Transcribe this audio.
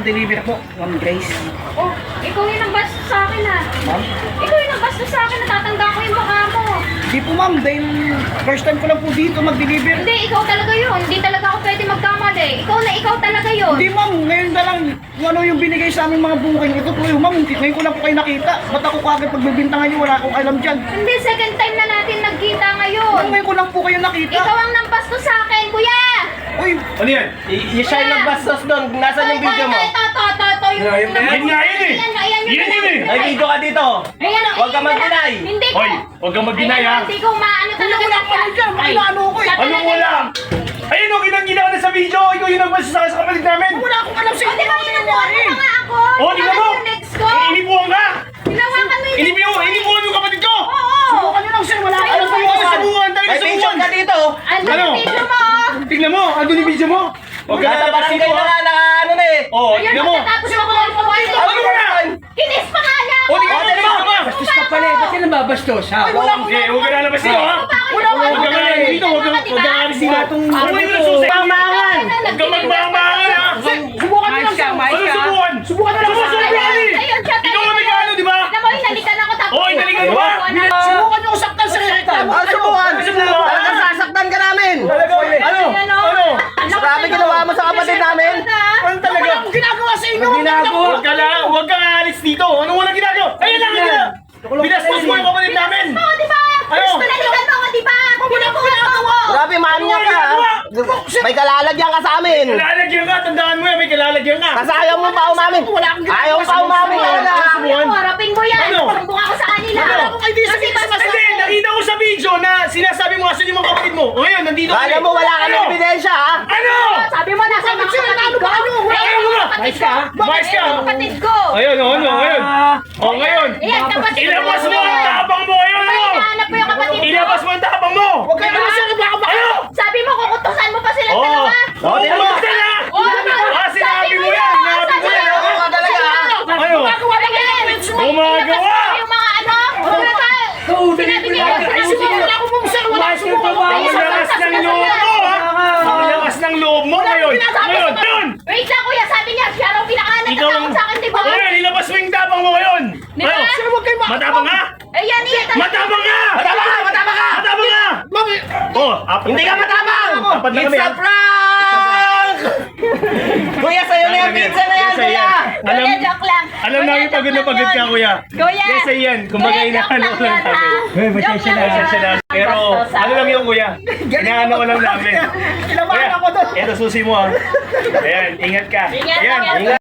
pa-deliver po, Ma'am Grace. Oh, ikaw yung nagbastos sa akin ha. Ma'am? Ikaw yung nagbastos sa akin, natatanda ko yung mukha mo. Hindi po ma'am, dahil first time ko lang po dito mag-deliver. Hindi, ikaw talaga yun. Hindi talaga ako pwede magkamali. Ikaw talaga yun. Hindi ma'am, ngayon na lang kung ano yung binigay sa aming mga booking. Ito po yung ma'am, ngayon ko lang po kayo nakita. Ba't ako kagad pagbibintangan niyo, wala akong alam dyan. Hindi, second time na natin nagkita ngayon. Ma'am, ngayon ko lang po kayo nakita. Ikaw ang nambastos sa akin, kuya! Uy, Ano yan? Siya yung nagbastos doon. Nasaan yung video mo? Ito. Yun nga yun eh. Yun yun eh. May video ka dito. Huwag ka mag-deny. Hindi ko. Hoy, huwag kang mag-deny ha. Hindi ko maano talaga. wala ko alam dyan. Makilaano ko eh. Anong wala? Ayun o, ginang-gina ka na sa video. Ikaw yung nagbasa sa akin sa kapatid namin. Wala akong alam sa O, di inyo. ba Ano inubuhan nangyari? mo nga ako? Oh, tingnan mo. Yung next ko. Inibuhan ka. Hinawakan mo yung Inibuhan yung kapatid ko. Oo. Subukan nyo lang sir, wala akong Ano alam sa sa inyo. mga subukan? Tayo May sa video subukan. ka dito. Ano Ano? yung video mo? Tingnan mo, andun yung video mo. Huwag ka Nasa lalabas barangay dito na ha. nga na ano na eh. Oo, Ayun, tingnan mo. pagkatapos mo call ko. Ano ba yan? Kinis pa nga niya ako. O, tingnan mo, tingnan mo. Bastos ka pala eh, ba't ka nababastos ha? Ay, wala akong huwag ka lalabas dito ha. Wala Huwag ka lalabas dito, huwag ka lalabas dito. Huwag mo yung nagsusi. Pamamangan. Huwag ka magmamangan ha. Subukan nyo lang sir. Ano subukan? Subukan na lang sa Subukan akin. yan eh. Ikaw ang nag-ano, di ba? Alam mo, hinalikan ako tapos. Oo, hinalikan mo ba? Subukan nyo saktan sa reklamo. Ano subukan? Subukan. Talagang sasaktan ka namin. Talaga? Ano? Ano? Grabe ginawa mo sa kapatid namin. Ano talaga? Wala akong ginagawa sa inyo. Huwag ka aalis dito. Ano walang ginagawa? Ayun lang, ayun lang. Binastos mo yung kapatid namin. Oo, di ba? Ano? Hinalikan mo ako, di ba? Hinalikan mo. Grabe, manya ka ha. May kalalagyan ka sa amin. Kalalagyan ka, tandaan mo yan, may kalalagyan ka. Kasi ayaw mo pa umamin. Ayaw pa umamin talaga. Subukan. Harapin mo yan. Ano? Sumbong ako sa kanila. Ano? Ay, di Kasi sige, mas- Hindi, nakita ko sa video na sinasabi mo asan yung mga kapatid mo. O ngayon, nandito kami. Alam mo, wala ka ng ebidensya ha. Ano? Sabi mo nasa mga sila, kapatid ano ko. ba? Ano? Ano ba? Kapatid Mais ka? ko. Mais ka? Kapatid ko. Ayun, ano, ngayon. O ngayon. Ayan, kapatid ko. Ilabas mo ang tapang mo ngayon, ano? Hinahanap mo yung kapatid ko. Ilabas mo ang tapang mo. Huwag kayo naman sir, baka Ano? Sabi mo, kukutusan mo pa sila Oo. dalawa. Oo, tingnan mo. basta na. Oo, Ah, sinabi mo yan. Sinabi mo yan. Oo, ka talaga ha. Ano? Gumagawa ng ganyan. Gumagawa. Yung mga ano. Wala tayo. Sinabi niyo. Wala akong bumsal, wala akong subukan. Ang lakas ng loob mo, ha? Ang lakas ng loob mo ngayon. Ngayon, doon! Wait lang kuya, sabi niya, siya raw pinakalat Ikaw na sa akin, di ba? Ngayon, ilabas mo yung tapang mo ngayon. Di ba? Ano? Sir, huwag kayo Matapang ka? Ayan, iyan. Matapang ka! Matapang ka! Matapang ka! Matapang ka! Mami, Oh, apat Hindi na ka kami. matapang! Apat na It's kami, a ha? prank! Kuya, sa'yo na yung pizza na yan, Yes, kuya! Alam, Kuya, joke lang. alam Kuya, namin joke pagod na lang pagod ka, yun. kuya. Kuya. Yes, yan. Kumbaga, Kuya, joke inaano lang ko lang yun, ha? namin. pasensya na, Pasensya na. Pero, Bastosan. ano lang yung kuya? Inaano ko lang namin. Kinabahan ako doon. Ito susi mo, ha? Ayan, ingat ka. Ingat Ayan, ka. ingat.